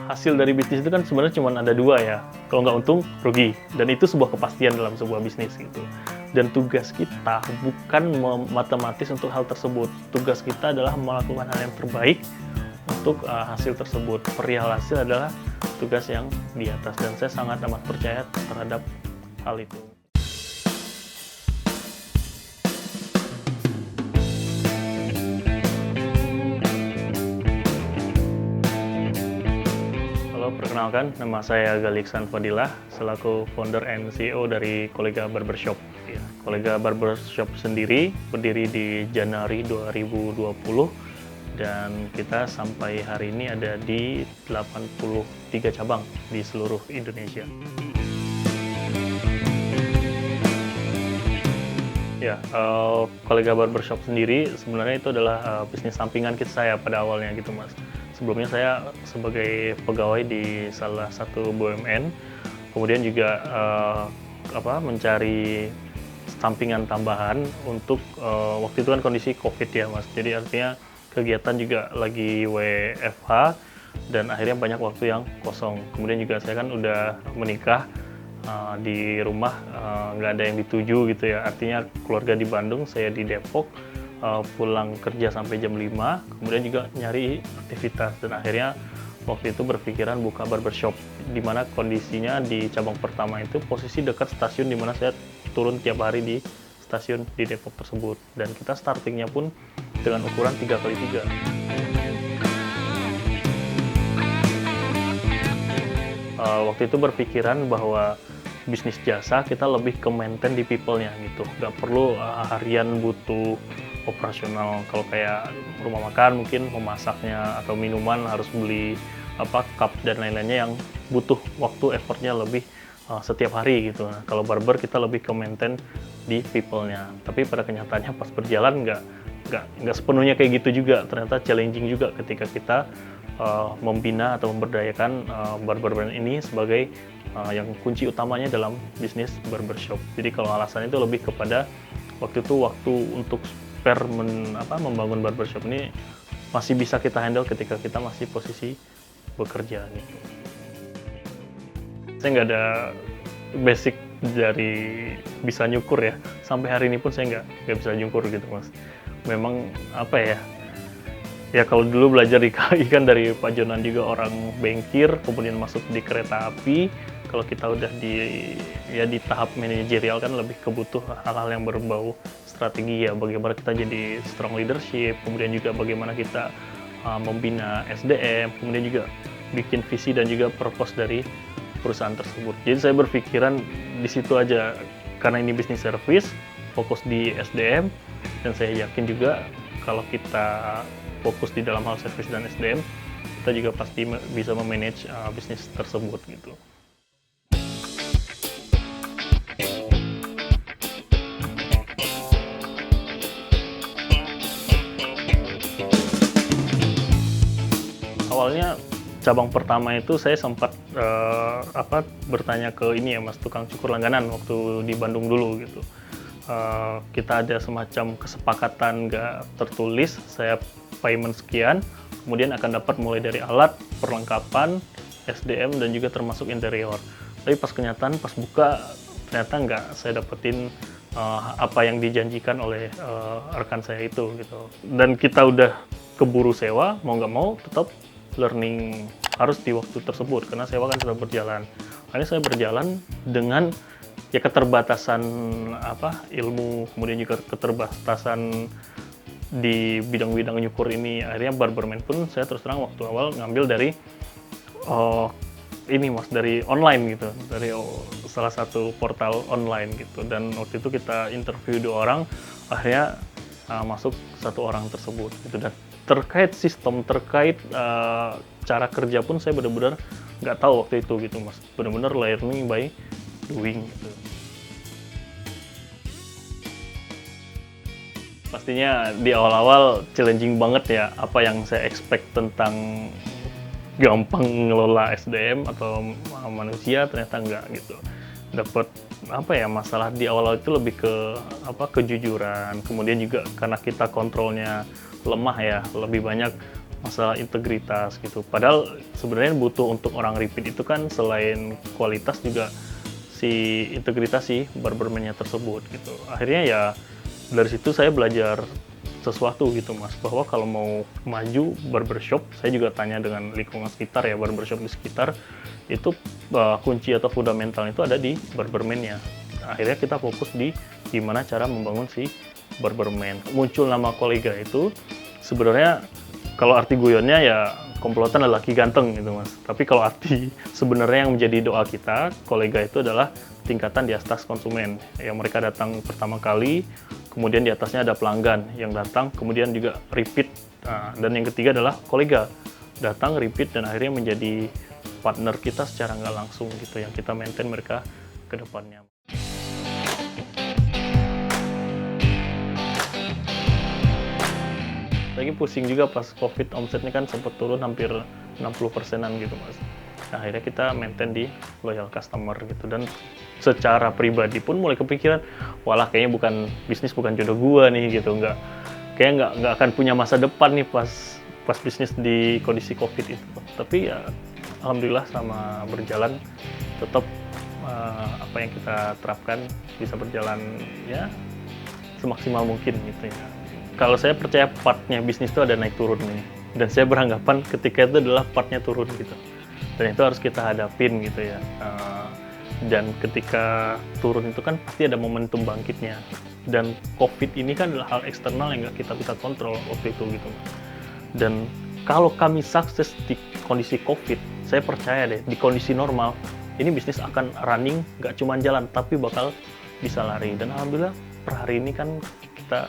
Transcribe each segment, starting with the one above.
hasil dari bisnis itu kan sebenarnya cuma ada dua ya. Kalau nggak untung, rugi. Dan itu sebuah kepastian dalam sebuah bisnis gitu. Dan tugas kita bukan matematis untuk hal tersebut. Tugas kita adalah melakukan hal yang terbaik untuk hasil tersebut. Perihal hasil adalah tugas yang di atas. Dan saya sangat amat percaya terhadap hal itu. Perkenalkan, nama saya Gali Iksan Fadilah, selaku founder and CEO dari Kolega Barbershop. Ya, Kolega Barbershop sendiri berdiri di Januari 2020 dan kita sampai hari ini ada di 83 cabang di seluruh Indonesia. Ya, Kolega Barbershop sendiri sebenarnya itu adalah bisnis sampingan saya pada awalnya gitu, Mas. Sebelumnya saya sebagai pegawai di salah satu BUMN, kemudian juga mencari sampingan tambahan untuk waktu itu kan kondisi COVID ya, Mas. Jadi artinya kegiatan juga lagi WFH dan akhirnya banyak waktu yang kosong. Kemudian juga saya kan udah menikah di rumah, nggak ada yang dituju gitu ya. Artinya keluarga di Bandung, saya di Depok. Pulang kerja sampai jam 5, kemudian juga nyari aktivitas dan akhirnya waktu itu berpikiran buka barbershop di mana kondisinya di cabang pertama itu posisi dekat stasiun di mana saya turun tiap hari di stasiun di Depok tersebut dan kita startingnya pun dengan ukuran 3x3. Waktu itu berpikiran bahwa bisnis jasa kita lebih ke maintain di people-nya gitu, nggak perlu harian butuh operasional. Kalau kayak rumah makan mungkin memasaknya atau minuman harus beli cup dan lain-lainnya yang butuh waktu effortnya lebih setiap hari gitu. Nah, kalau barber kita lebih ke maintain di people-nya. Tapi pada kenyataannya pas berjalan nggak sepenuhnya kayak gitu juga. Ternyata challenging juga ketika kita membina atau memberdayakan barber brand ini sebagai yang kunci utamanya dalam bisnis barbershop. Jadi kalau alasannya itu lebih kepada waktu untuk membangun barbershop ini masih bisa kita handle ketika kita masih posisi bekerja gitu. Saya nggak ada basic dari bisa nyukur ya. Sampai hari ini pun saya nggak bisa nyukur gitu, Mas. Memang ya kalau dulu belajar di KAI kan dari Pak Jonan juga orang bankir, kemudian masuk di kereta api. Kalau kita udah di tahap manajerial kan lebih kebutuh hal-hal yang berbau strategi ya, bagaimana kita jadi strong leadership, kemudian juga bagaimana kita membina SDM, kemudian juga bikin visi dan juga purpose dari perusahaan tersebut. Jadi saya berpikiran di situ aja, karena ini bisnis service, fokus di SDM, dan saya yakin juga kalau kita fokus di dalam hal service dan SDM, kita juga pasti bisa memanage bisnis tersebut gitu. Awalnya cabang pertama itu saya sempat bertanya ke ini ya, Mas, tukang cukur langganan waktu di Bandung dulu gitu. Kita ada semacam kesepakatan nggak tertulis, saya payment sekian, kemudian akan dapat mulai dari alat, perlengkapan, SDM, dan juga termasuk interior. Tapi pas kenyataan, pas buka, ternyata nggak saya dapetin apa yang dijanjikan oleh rekan saya itu gitu. Dan kita udah keburu sewa, mau nggak mau tetap learning harus di waktu tersebut, karena sewa kan sudah berjalan. Akhirnya saya berjalan dengan ya keterbatasan ilmu, kemudian juga keterbatasan di bidang-bidang nyukur ini. Akhirnya barberman pun saya terus terang waktu awal ngambil dari dari online gitu, dari salah satu portal online gitu. Dan waktu itu kita interview 2 orang, akhirnya masuk 1 orang tersebut gitu. Dan terkait sistem, terkait cara kerja pun saya benar-benar nggak tahu waktu itu gitu, Mas. Benar-benar learning by doing gitu. Pastinya di awal-awal challenging banget ya, apa yang saya expect tentang gampang ngelola SDM atau manusia, ternyata enggak gitu. Dapat masalah di awal-awal itu lebih ke kejujuran, kemudian juga karena kita kontrolnya lemah ya, lebih banyak masalah integritas gitu. Padahal sebenarnya butuh untuk orang repeat itu kan selain kualitas juga si integritas si barberman-nya tersebut gitu. Akhirnya ya dari situ saya belajar sesuatu gitu Mas, bahwa kalau mau maju barbershop, saya juga tanya dengan lingkungan sekitar ya, barbershop di sekitar, itu kunci atau fundamental itu ada di barberman-nya. Akhirnya kita fokus di gimana cara membangun si barberman. Muncul nama kolega itu, sebenarnya kalau arti guyonnya ya komplotan lelaki ganteng gitu Mas. Tapi kalau arti sebenarnya yang menjadi doa kita, kolega itu adalah tingkatan di atas konsumen. Yang mereka datang pertama kali, kemudian di atasnya ada pelanggan yang datang, kemudian juga repeat. Nah, dan yang ketiga adalah kolega. Datang, repeat, dan akhirnya menjadi partner kita secara nggak langsung gitu, yang kita maintain mereka ke depannya. Lagi pusing juga pas COVID, omsetnya kan sempat turun hampir 60%-an gitu Mas. Nah, akhirnya kita maintain di loyal customer gitu, dan secara pribadi pun mulai kepikiran, walah kayaknya bisnis bukan jodoh gua nih gitu, kayaknya nggak akan punya masa depan nih pas bisnis di kondisi COVID itu. Tapi ya alhamdulillah sama berjalan tetap apa yang kita terapkan bisa berjalan ya semaksimal mungkin gitu ya. Kalau saya percaya partnya bisnis itu ada naik turun nih, dan saya beranggapan ketika itu adalah partnya turun gitu, dan itu harus kita hadapin gitu ya. Dan ketika turun itu kan pasti ada momentum bangkitnya, dan COVID ini kan adalah hal eksternal yang nggak kita bisa kontrol waktu itu gitu. Dan kalau kami sukses di kondisi COVID, saya percaya deh di kondisi normal ini bisnis akan running, nggak cuma jalan tapi bakal bisa lari. Dan alhamdulillah per hari ini kan kita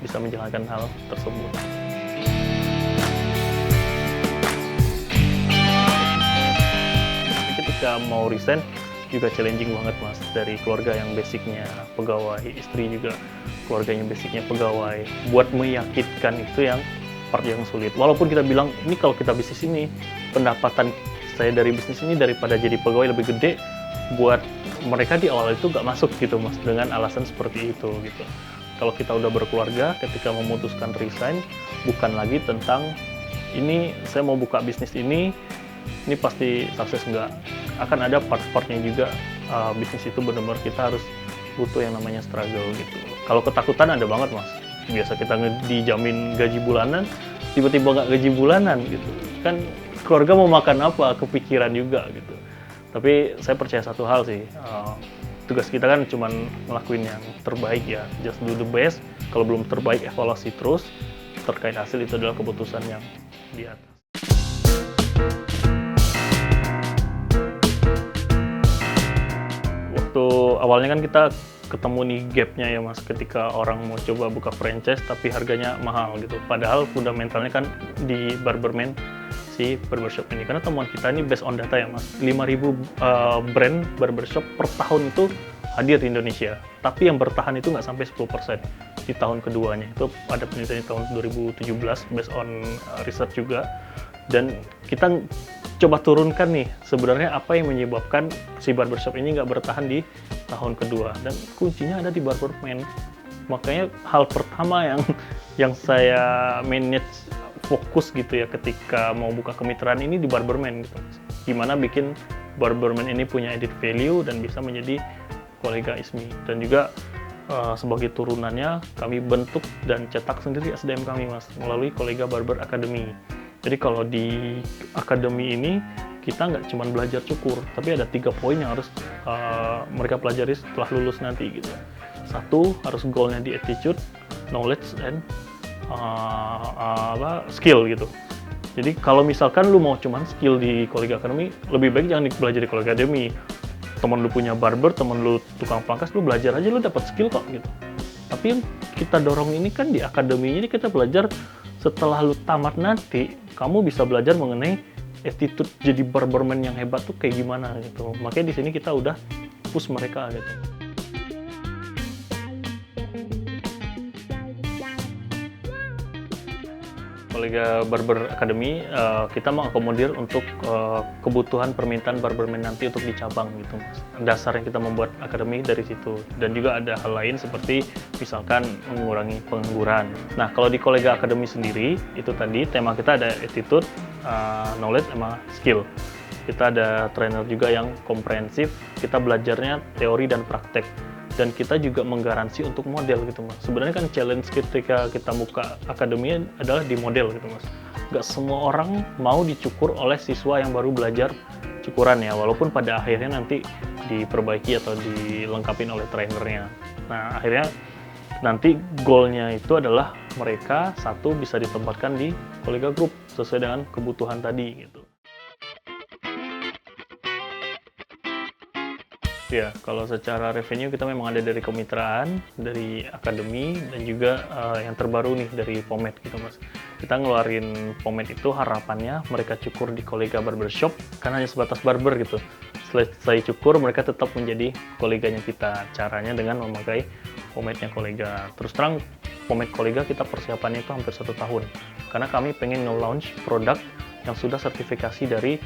bisa menjalankan hal tersebut. Ketika mau resign juga challenging banget Mas, dari keluarga yang basicnya pegawai, istri juga keluarga yang basicnya pegawai, buat meyakinkan itu yang part yang sulit. Walaupun kita bilang ini kalau kita bisnis ini pendapatan saya dari bisnis ini daripada jadi pegawai lebih gede, buat mereka di awal itu nggak masuk gitu Mas, dengan alasan seperti itu gitu. Kalau kita udah berkeluarga, ketika memutuskan resign, bukan lagi tentang ini saya mau buka bisnis ini pasti sukses nggak. Akan ada part-partnya juga, bisnis itu benar-benar kita harus butuh yang namanya struggle gitu. Kalau ketakutan ada banget Mas. Biasa kita dijamin gaji bulanan, tiba-tiba nggak gaji bulanan gitu. Kan keluarga mau makan apa, kepikiran juga gitu. Tapi saya percaya satu hal sih, tugas kita kan cuma ngelakuin yang terbaik ya, just do the best. Kalau belum terbaik, evaluasi terus. Terkait hasil itu adalah keputusan yang di atas. Waktu awalnya kan kita ketemu nih gap-nya ya Mas, ketika orang mau coba buka franchise tapi harganya mahal gitu. Padahal fundamentalnya kan di barberman si barbershop ini, karena temuan kita ini based on data ya Mas, 5.000 brand barbershop per tahun itu hadir di Indonesia, tapi yang bertahan itu nggak sampai 10% di tahun keduanya. Itu ada penelitian di tahun 2017 based on research juga, dan kita coba turunkan nih sebenarnya apa yang menyebabkan si barbershop ini nggak bertahan di tahun kedua, dan kuncinya ada di barberman. Makanya hal pertama yang saya manage fokus gitu ya ketika mau buka kemitraan ini di barberman gitu. Gimana bikin barberman ini punya added value dan bisa menjadi kolega ISMI. Dan juga sebagai turunannya kami bentuk dan cetak sendiri SDM kami Mas, melalui Kolega Barber Academy. Jadi kalau di akademi ini kita nggak cuma belajar cukur, tapi ada 3 poin yang harus mereka pelajari setelah lulus nanti gitu. Satu, harus goalnya di attitude, knowledge, and skill gitu. Jadi kalau misalkan lu mau cuman skill di Kolega Academy, lebih baik jangan belajar di Kolega Academy. Temen lu punya barber, temen lu tukang pangkas, lu belajar aja, lu dapat skill kok gitu. Tapi yang kita dorong ini kan di akademinya ini kita belajar setelah lu tamat nanti, kamu bisa belajar mengenai attitude jadi barberman yang hebat tuh kayak gimana gitu. Makanya di sini kita udah push mereka gitu. Kolega Barber Academy, kita mengakomodir untuk kebutuhan permintaan barberman nanti untuk di cabang gitu, Mas. Dasar yang kita membuat akademi dari situ. Dan juga ada hal lain seperti misalkan mengurangi pengangguran. Nah, kalau di Kolega Academy sendiri, itu tadi tema kita ada attitude, knowledge, sama skill. Kita ada trainer juga yang komprehensif, kita belajarnya teori dan praktek. Dan kita juga menggaransi untuk model gitu, Mas. Sebenarnya kan challenge ketika kita buka akademi adalah di model gitu, Mas. Nggak semua orang mau dicukur oleh siswa yang baru belajar cukuran ya, walaupun pada akhirnya nanti diperbaiki atau dilengkapin oleh trainernya. Nah, akhirnya nanti goalnya itu adalah mereka satu bisa ditempatkan di Kolega Group sesuai dengan kebutuhan tadi gitu. Ya, kalau secara revenue kita memang ada dari kemitraan, dari akademi, dan juga yang terbaru nih dari Pomade gitu, Mas. Kita ngeluarin Pomade itu harapannya mereka cukur di Kolega Barbershop, kan hanya sebatas barber gitu. Selesai cukur, mereka tetap menjadi koleganya kita. Caranya dengan memakai Pomade-nya Kolega. Terus terang, Pomade Kolega kita persiapannya itu hampir 1 tahun. Karena kami pengen nge-launch produk yang sudah sertifikasi dari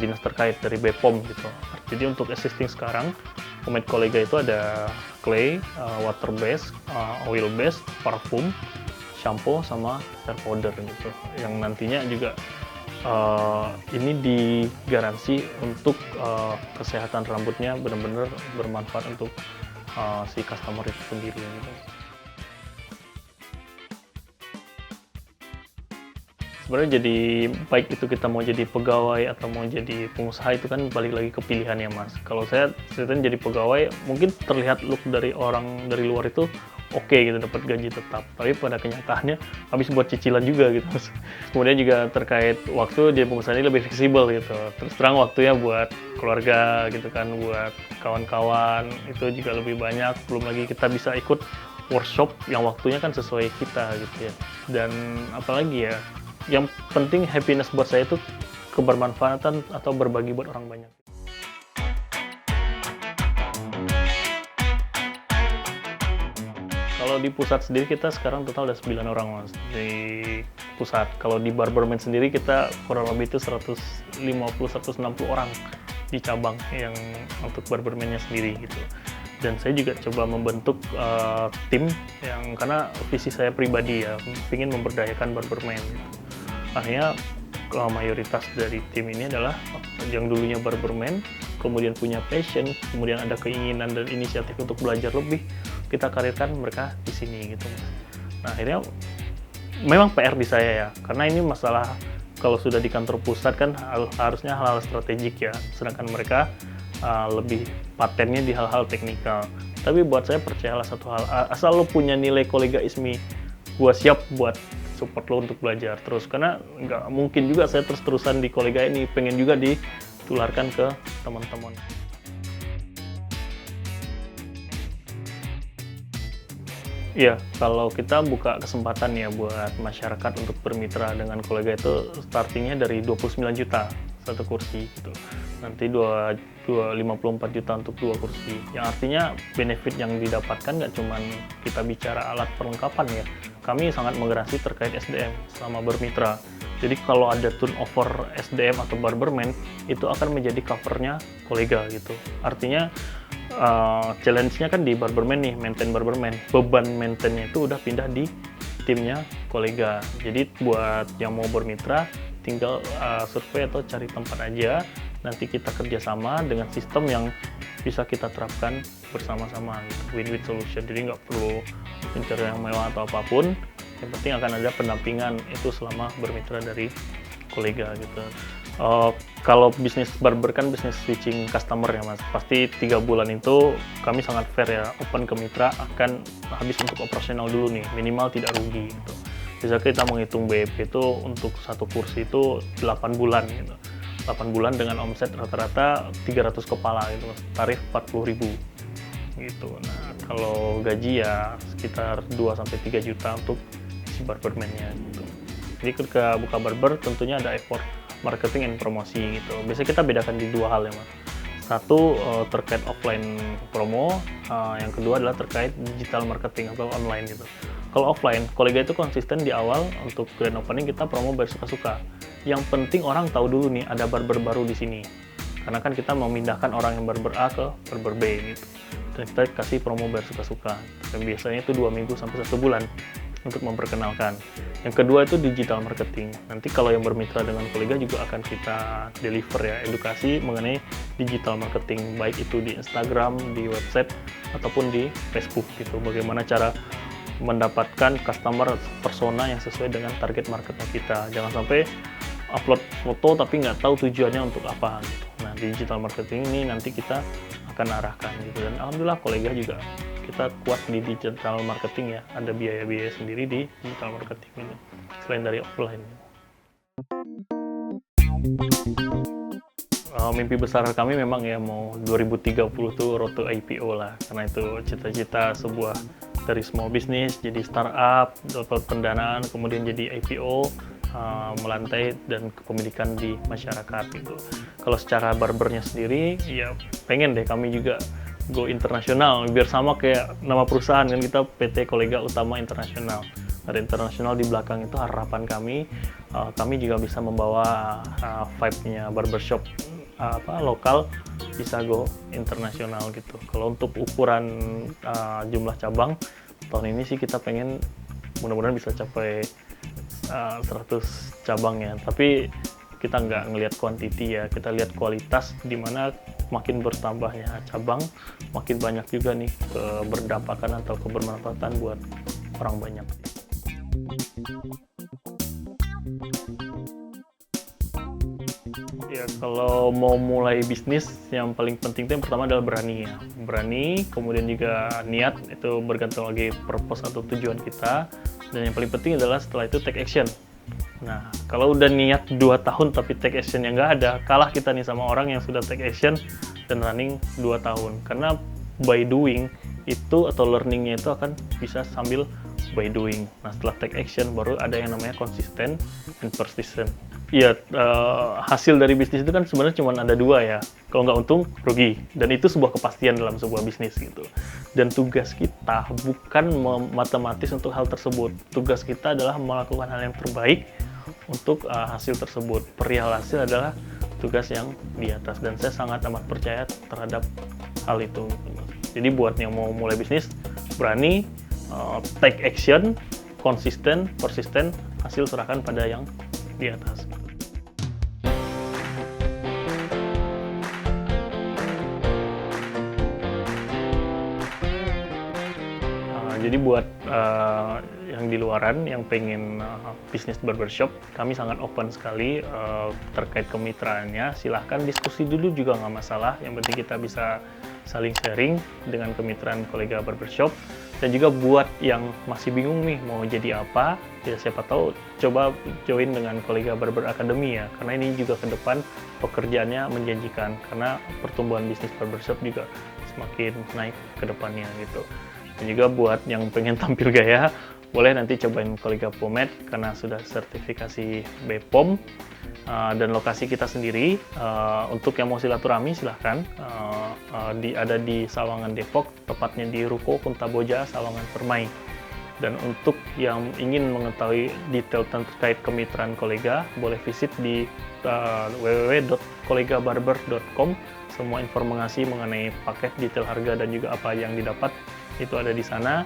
dinas terkait, dari BPOM gitu. Jadi untuk existing sekarang, Pomade Kolega itu ada clay, water base, oil base, parfum, shampoo, sama hair powder gitu. Yang nantinya juga ini digaransi untuk kesehatan rambutnya benar-benar bermanfaat untuk si customer itu sendiri gitu. Sebenarnya jadi baik itu kita mau jadi pegawai atau mau jadi pengusaha itu kan balik lagi ke pilihan ya, Mas. Kalau saya ceritain jadi pegawai mungkin terlihat look dari orang dari luar itu oke gitu, dapat gaji tetap, tapi pada kenyataannya habis buat cicilan juga gitu, Mas. Kemudian juga terkait waktu, jadi pengusaha ini lebih fleksibel gitu. Terus terang waktunya buat keluarga gitu kan, buat kawan-kawan itu juga lebih banyak. Belum lagi kita bisa ikut workshop yang waktunya kan sesuai kita gitu ya. Dan apalagi ya, yang penting happiness buat saya itu kebermanfaatan atau berbagi buat orang banyak. Kalau di pusat sendiri kita sekarang total ada 9 orang, Mas, di pusat. Kalau di Barberman sendiri kita kurang lebih itu 150-160 orang di cabang yang untuk Barberman-nya sendiri gitu. Dan saya juga coba membentuk tim yang, karena visi saya pribadi ya, ingin memberdayakan Barberman gitu. Akhirnya mayoritas dari tim ini adalah yang dulunya barberman, kemudian punya passion, kemudian ada keinginan dan inisiatif untuk belajar lebih, kita karirkan mereka di sini gitu, Mas. Nah, akhirnya memang PR di saya ya, karena ini masalah kalau sudah di kantor pusat kan harusnya hal-hal strategik ya, sedangkan mereka lebih patennya di hal-hal teknikal. Tapi buat saya percayalah satu hal, asal lo punya nilai kolega ISMI, gua siap buat support lo untuk belajar terus, karena nggak mungkin juga saya terus-terusan di kolega ini, pengen juga ditularkan ke teman-teman. Iya, kalau kita buka kesempatan ya buat masyarakat untuk bermitra dengan kolega itu startingnya dari 29 juta satu kursi gitu. Nanti 54 juta untuk 2 kursi. Yang artinya benefit yang didapatkan nggak cuma kita bicara alat perlengkapan ya. Kami sangat menggaransi terkait SDM selama bermitra. Jadi kalau ada turnover SDM atau barberman, itu akan menjadi covernya kolega gitu. Artinya challenge-nya kan di barberman nih, maintain barberman. Beban maintain-nya itu udah pindah di timnya kolega. Jadi buat yang mau bermitra, tinggal survei atau cari tempat aja. Nanti kita kerjasama dengan sistem yang bisa kita terapkan bersama-sama gitu. Win-win solution. Jadi nggak perlu mencari yang mewah atau apapun. Yang penting akan ada pendampingan itu selama bermitra dari kolega gitu. Kalau bisnis barber kan bisnis switching customer ya, Mas. Pasti 3 bulan itu kami sangat fair ya, open ke mitra akan habis untuk operasional dulu nih, minimal tidak rugi gitu. Bisa kita menghitung BEP itu untuk satu kursi itu 8 bulan gitu. 8 bulan dengan omset rata-rata 300 kepala gitu, Mas. Tarif 40.000 gitu. Nah, kalau gaji ya sekitar 2-3 juta untuk si barberman-nya gitu. Jadi ketika buka barber tentunya ada effort marketing and promosi gitu. Biasanya kita bedakan di 2 hal ya, Mas. Satu terkait offline promo, yang kedua adalah terkait digital marketing atau online gitu. Kalau offline, kolega itu konsisten di awal untuk grand opening kita promo bayar suka-suka. Yang penting orang tahu dulu nih ada barber baru di sini. Karena kan kita memindahkan orang yang barber A ke barber B gitu. Dan kita kasih promo bayar suka-suka. Dan biasanya itu 2 minggu sampai 1 bulan untuk memperkenalkan. Yang kedua itu digital marketing. Nanti kalau yang bermitra dengan kolega juga akan kita deliver ya edukasi mengenai digital marketing, baik itu di Instagram, di website ataupun di Facebook gitu. Bagaimana cara mendapatkan customer persona yang sesuai dengan target marketnya kita. Jangan sampai upload foto tapi nggak tahu tujuannya untuk apa gitu. Nah, digital marketing ini nanti kita akan arahkan gitu. Dan alhamdulillah kolega juga kita kuat di digital marketing ya. Ada biaya-biaya sendiri di digital marketing ini selain dari offline. Mimpi besar kami memang ya mau 2030 tuh road to IPO lah, karena itu cita-cita sebuah dari small business jadi startup, dapat pendanaan, kemudian jadi IPO, melantai dan kepemilikan di masyarakat gitu. Kalau secara barbernya sendiri, ya pengen deh kami juga go internasional, biar sama kayak nama perusahaan kan, kita PT Kolega Utama Internasional. Ada internasional di belakang itu harapan kami. Kami juga bisa membawa vibe-nya barbershop lokal bisa go internasional gitu. Kalau untuk ukuran jumlah cabang tahun ini sih kita pengen mudah-mudahan bisa capai 100 cabang ya. Tapi kita nggak ngelihat quantity ya, kita lihat kualitas, di mana makin bertambahnya cabang, makin banyak juga nih keberdapakan atau kebermanfaatan buat orang banyak. Ya, kalau mau mulai bisnis, yang paling penting itu yang pertama adalah berani ya. Berani, kemudian juga niat, itu bergantung lagi purpose atau tujuan kita. Dan yang paling penting adalah setelah itu take action. Nah, kalau udah niat 2 tahun tapi take action yang nggak ada, kalah kita nih sama orang yang sudah take action dan running 2 tahun. Karena by doing itu atau learningnya itu akan bisa sambil by doing. Nah, setelah take action baru ada yang namanya consistent and persistent. Iya, hasil dari bisnis itu kan sebenarnya cuma ada 2 ya. Kalau nggak untung, rugi. Dan itu sebuah kepastian dalam sebuah bisnis gitu. Dan tugas kita bukan matematis untuk hal tersebut. Tugas kita adalah melakukan hal yang terbaik untuk hasil tersebut. Perihal hasil adalah tugas yang di atas. Dan saya sangat amat percaya terhadap hal itu. Jadi buat yang mau mulai bisnis, berani, take action, konsisten, persisten, hasil serahkan pada yang di atas. Jadi buat yang di luaran yang pengen bisnis barbershop, kami sangat open sekali terkait kemitraannya. Silahkan diskusi dulu juga nggak masalah. Yang penting kita bisa saling sharing dengan kemitraan Kolega Barbershop. Dan juga buat yang masih bingung nih mau jadi apa, ya siapa tahu coba join dengan Kolega Barber Academy ya. Karena ini juga ke depan pekerjaannya menjanjikan. Karena pertumbuhan bisnis barbershop juga semakin naik ke depannya gitu. Dan juga buat yang pengen tampil gaya, boleh nanti cobain Kolega Pomade karena sudah sertifikasi BPOM. Dan lokasi kita sendiri, untuk yang mau silaturahmi silahkan, ada di Sawangan Depok, tepatnya di Ruko Kuntaboja, Sawangan Permai. Dan untuk yang ingin mengetahui detail terkait kemitraan Kolega, boleh visit di www.kolegabarber.com. Semua informasi mengenai paket, detail harga, dan juga apa yang didapat itu ada di sana.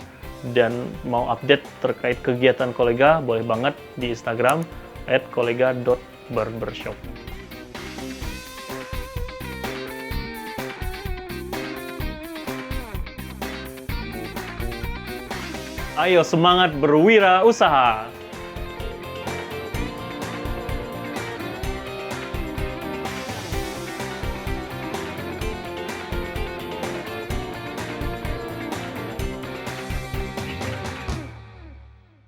Dan mau update terkait kegiatan Kolega, boleh banget di Instagram @kolega.barbershop. Ayo semangat berwirausaha!